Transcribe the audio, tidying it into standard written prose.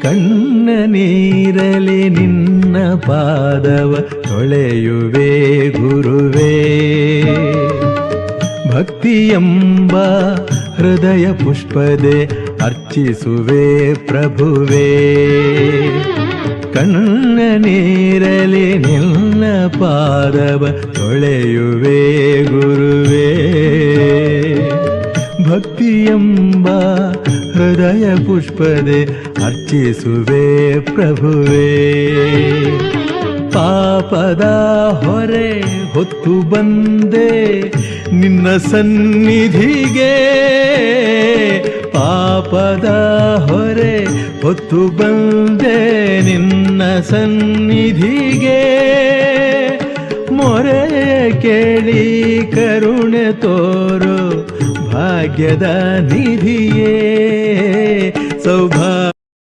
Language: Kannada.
ಕಣ್ಣ ನೀರಲಿ ನಿನ್ನ ಪಾದವ ತೊಳೆಯುವೆ ಗುರುವೇ. ಭಕ್ತಿಯೆಂಬ ಹೃದಯ ಪುಷ್ಪದೆ ಅರ್ಚಿಸುವೆ ಪ್ರಭುವೇ. ಕಣ್ಣ ನೀರಲಿ ನಿನ್ನ ಪಾದವ ತೊಳೆಯುವೆ ಗುರುವೇ. ಭಕ್ತಿಯೆಂಬ ಹೃದಯ ಪುಷ್ಪದೆ ಅರ್ಚಿಸುವೆ ಪ್ರಭುವೇ. ಪಾಪದ ಹೊರೆ ಹೊತ್ತು ಬಂದೆ ನಿನ್ನ ಸನ್ನಿಧಿಗೆ. ಪಾಪದ ಹೊರೆ ಹೊತ್ತು ಬಂದೆ ನಿನ್ನ ಸನ್ನಿಧಿಗೆ. ಮೊರೆ ಕೇಳಿ ಕರುಣೆ ತೋರು ಭಾಗ್ಯದ ನಿಧಿಯೇ. ಸೌಭಾಗ್ಯ